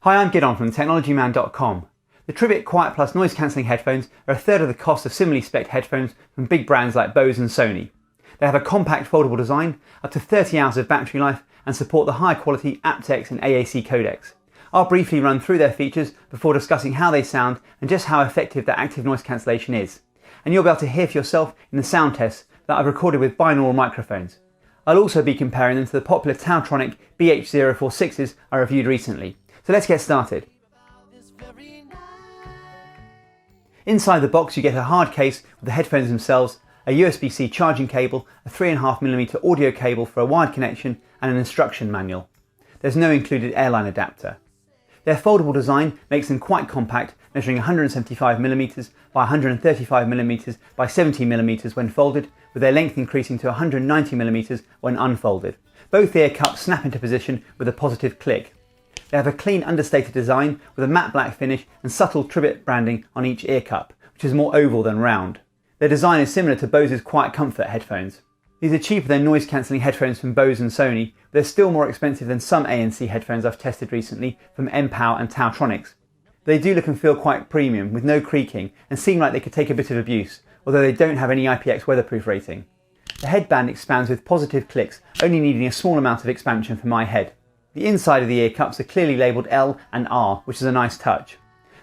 Hi, I'm Gidon from technologyman.com. The Tribit QuietPlus noise cancelling headphones are a third of the cost of similarly spec'd headphones from big brands like Bose and Sony. They have a compact foldable design, up to 30 hours of battery life, and support the high quality aptX and ANC codecs. I'll briefly run through their features before discussing how they sound and just how effective their active noise cancellation is. And you'll be able to hear for yourself in the sound tests that I've recorded with binaural microphones. I'll also be comparing them to the popular Taotronic BH046s I reviewed recently. So let's get started. Inside the box you get a hard case with the headphones themselves, a USB-C charging cable, a 3.5mm audio cable for a wired connection and an instruction manual. There's no included airline adapter. Their foldable design makes them quite compact, measuring 175mm by 135mm by 70mm when folded, with their length increasing to 190mm when unfolded. Both ear cups snap into position with a positive click. They have a clean understated design with a matte black finish and subtle Tribit branding on each ear cup, which is more oval than round. Their design is similar to Bose's Quiet Comfort headphones. These are cheaper than noise cancelling headphones from Bose and Sony, but they're still more expensive than some ANC headphones I've tested recently from Empower and TaoTronics. They do look and feel quite premium with no creaking and seem like they could take a bit of abuse, although they don't have any IPX weatherproof rating. The headband expands with positive clicks, only needing a small amount of expansion for my head. The inside of the ear cups are clearly labelled L and R, which is a nice touch.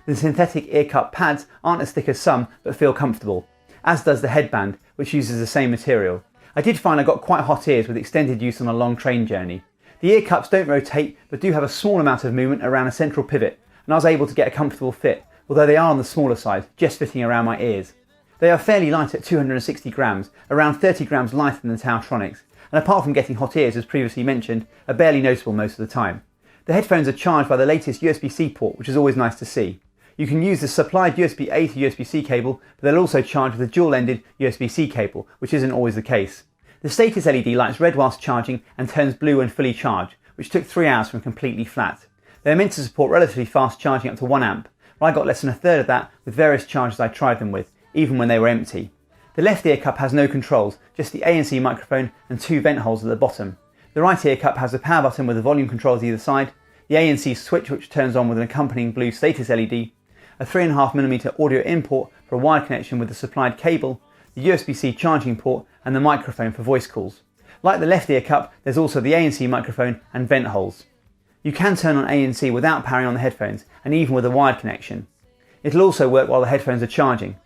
The synthetic ear cup pads aren't as thick as some, but feel comfortable, as does the headband, which uses the same material. I did find I got quite hot ears with extended use on a long train journey. The ear cups don't rotate, but do have a small amount of movement around a central pivot, and I was able to get a comfortable fit, although they are on the smaller side, just fitting around my ears. They are fairly light at 260 grams, around 30 grams lighter than the Taotronics, and apart from getting hot ears as previously mentioned, are barely noticeable most of the time. The headphones are charged by the latest USB-C port, which is always nice to see. You can use the supplied USB-A to USB-C cable, but they'll also charge with a dual-ended USB-C cable, which isn't always the case. The status LED lights red whilst charging and turns blue when fully charged, which took 3 hours from completely flat. They're meant to support relatively fast charging up to 1 amp, but I got less than a third of that with various chargers I tried them with, even when they were empty. The left ear cup has no controls, just the ANC microphone and 2 vent holes at the bottom. The right ear cup has the power button with the volume controls either side, the ANC switch which turns on with an accompanying blue status LED, a 3.5mm audio import for a wired connection with the supplied cable, the USB-C charging port and the microphone for voice calls. Like the left ear cup, there's also the ANC microphone and vent holes. You can turn on ANC without powering on the headphones and even with a wired connection. It'll also work while the headphones are charging.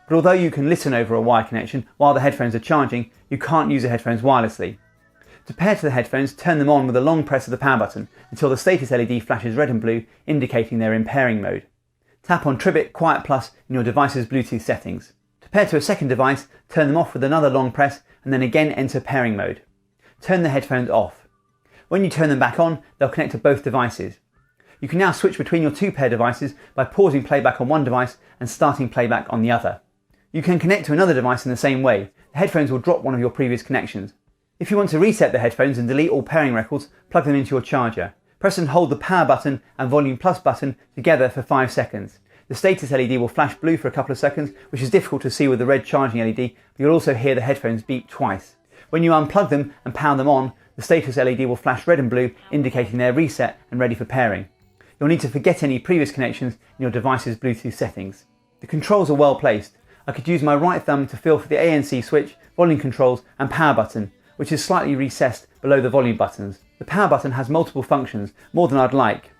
But although you can listen over a wired connection while the headphones are charging, you can't use the headphones wirelessly. To pair to the headphones, turn them on with a long press of the power button until the status LED flashes red and blue, indicating they're in pairing mode. Tap on Tribit QuietPlus in your device's Bluetooth settings. To pair to a second device, turn them off with another long press and then again enter pairing mode. Turn the headphones off. When you turn them back on, they'll connect to both devices. You can now switch between your 2 pair devices by pausing playback on one device and starting playback on the other. You can connect to another device in the same way. The headphones will drop one of your previous connections. If you want to reset the headphones and delete all pairing records, plug them into your charger. Press and hold the power button and volume plus button together for 5 seconds. The status LED will flash blue for a couple of seconds, which is difficult to see with the red charging LED, but you'll also hear the headphones beep twice. When you unplug them and power them on, the status LED will flash red and blue, indicating they're reset and ready for pairing. You'll need to forget any previous connections in your device's Bluetooth settings. The controls are well placed. I could use my right thumb to feel for the ANC switch, volume controls and power button, which is slightly recessed below the volume buttons. The power button has multiple functions, more than I'd like.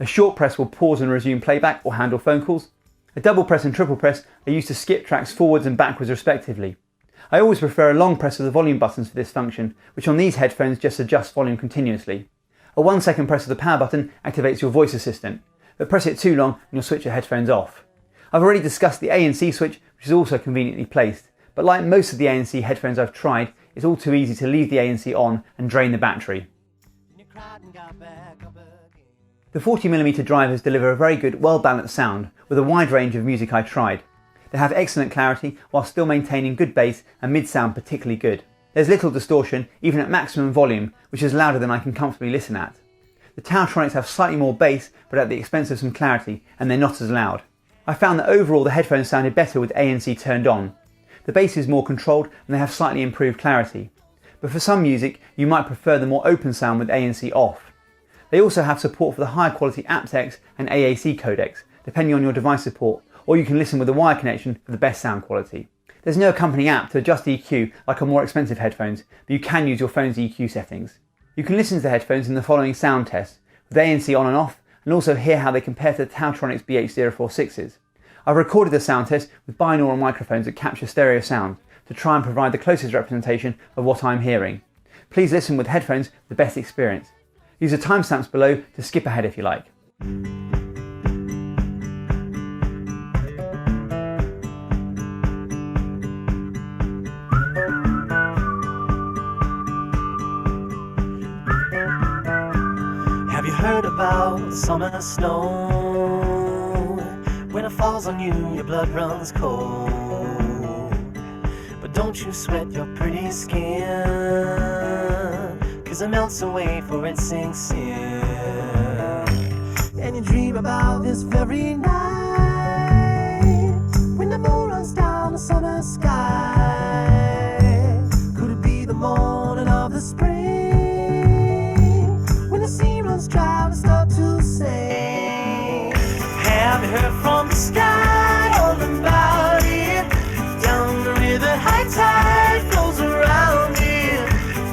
A short press will pause and resume playback or handle phone calls. A double press and triple press are used to skip tracks forwards and backwards respectively. I always prefer a long press of the volume buttons for this function, which on these headphones just adjusts volume continuously. A 1-second press of the power button activates your voice assistant, but press it too long and you'll switch your headphones off. I've already discussed the ANC switch, which is also conveniently placed, but like most of the ANC headphones I've tried, it's all too easy to leave the ANC on and drain the battery. The 40mm drivers deliver a very good, well-balanced sound with a wide range of music I tried. They have excellent clarity while still maintaining good bass and mid-sound particularly good. There's little distortion, even at maximum volume, which is louder than I can comfortably listen at. The Taotronics have slightly more bass, but at the expense of some clarity, and they're not as loud. I found that overall the headphones sounded better with ANC turned on. The bass is more controlled and they have slightly improved clarity. But for some music, you might prefer the more open sound with ANC off. They also have support for the higher quality aptX and ANC codecs, depending on your device support, or you can listen with a wire connection for the best sound quality. There's no accompanying app to adjust EQ like on more expensive headphones, but you can use your phone's EQ settings. You can listen to the headphones in the following sound tests, with ANC on and off, and also hear how they compare to the TaoTronics BH046s. I've recorded the sound test with binaural microphones that capture stereo sound to try and provide the closest representation of what I'm hearing. Please listen with headphones for the best experience. Use the timestamps below to skip ahead if you like. Have you heard about summer snow? When it falls on you, your blood runs cold. But don't you sweat your pretty skin, 'cause it melts away for it sinks in. And you dream about this very night, when the moon runs down the summer sky. Could it be the morning of the spring, when the sea runs dry and start to sing? Have you heard from the sky all about it? Down the river, high tide flows around it.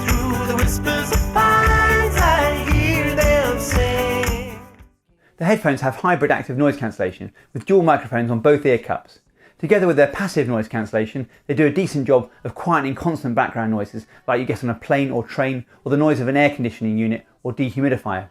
Through the whispers of pines, I hear them sing. The headphones have hybrid active noise cancellation with dual microphones on both ear cups. Together with their passive noise cancellation, they do a decent job of quietening constant background noises like you get on a plane or train, or the noise of an air conditioning unit or dehumidifier.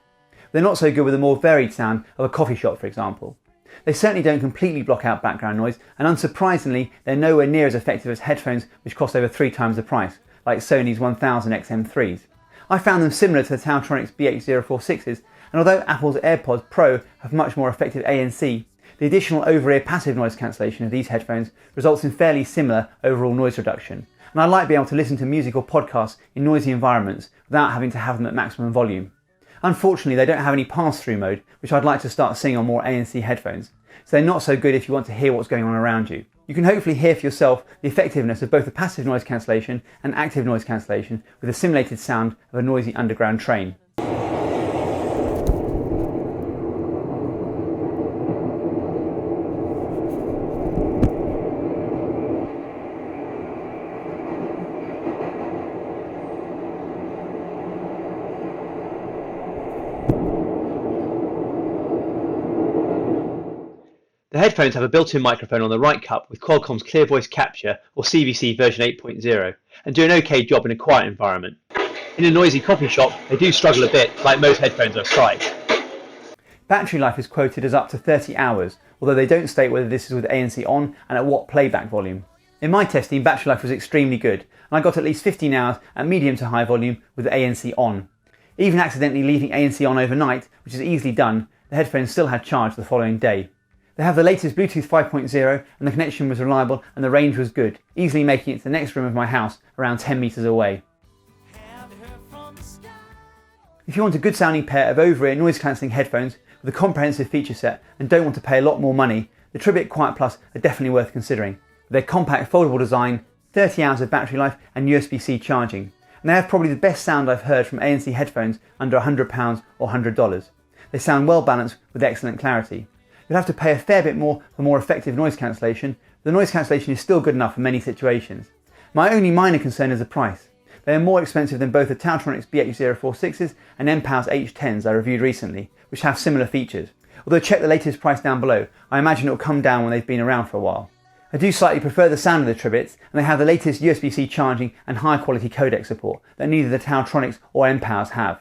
They're not so good with the more varied sound of a coffee shop, for example. They certainly don't completely block out background noise, and unsurprisingly, they're nowhere near as effective as headphones which cost over 3 times the price, like Sony's 1000 XM3s. I found them similar to the TaoTronics BH046s, and although Apple's AirPods Pro have much more effective ANC, the additional over-ear passive noise cancellation of these headphones results in fairly similar overall noise reduction, and I like being able to listen to music or podcasts in noisy environments without having to have them at maximum volume. Unfortunately, they don't have any pass-through mode, which I'd like to start seeing on more ANC headphones, so they're not so good if you want to hear what's going on around you. You can hopefully hear for yourself the effectiveness of both the passive noise cancellation and active noise cancellation with the simulated sound of a noisy underground train. The headphones have a built-in microphone on the right cup with Qualcomm's Clear Voice Capture or CVC version 8.0 and do an okay job in a quiet environment. In a noisy coffee shop, they do struggle a bit, like most headphones I've tried. Battery life is quoted as up to 30 hours, although they don't state whether this is with ANC on and at what playback volume. In my testing, battery life was extremely good, and I got at least 15 hours at medium to high volume with ANC on. Even accidentally leaving ANC on overnight, which is easily done, the headphones still had charge the following day. They have the latest Bluetooth 5.0 and the connection was reliable and the range was good, easily making it to the next room of my house around 10 metres away. If you want a good sounding pair of over-ear noise cancelling headphones with a comprehensive feature set and don't want to pay a lot more money, the Tribit QuietPlus are definitely worth considering. With their compact foldable design, 30 hours of battery life and USB-C charging. And they have probably the best sound I've heard from ANC headphones under £100 or $100. They sound well balanced with excellent clarity. You'll have to pay a fair bit more for more effective noise cancellation, but the noise cancellation is still good enough for many situations. My only minor concern is the price. They are more expensive than both the TaoTronics BH046s and MPAL's H10s I reviewed recently, which have similar features. Although check the latest price down below, I imagine it will come down when they've been around for a while. I do slightly prefer the sound of the Tribits, and they have the latest USB-C charging and high quality codec support that neither the TaoTronics or MPALs have.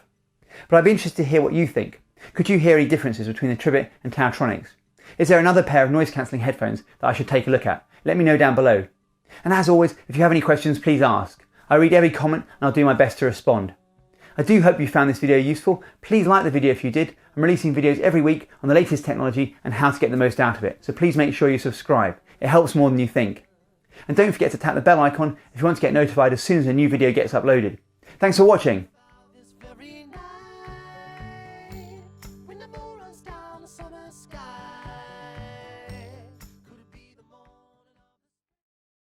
But I'd be interested to hear what you think. Could you hear any differences between the Tribit and TaoTronics? Is there another pair of noise cancelling headphones that I should take a look at? Let me know down below. And as always, if you have any questions, please ask. I read every comment and I'll do my best to respond. I do hope you found this video useful. Please like the video if you did. I'm releasing videos every week on the latest technology and how to get the most out of it. So please make sure you subscribe. It helps more than you think. And don't forget to tap the bell icon if you want to get notified as soon as a new video gets uploaded. Thanks for watching.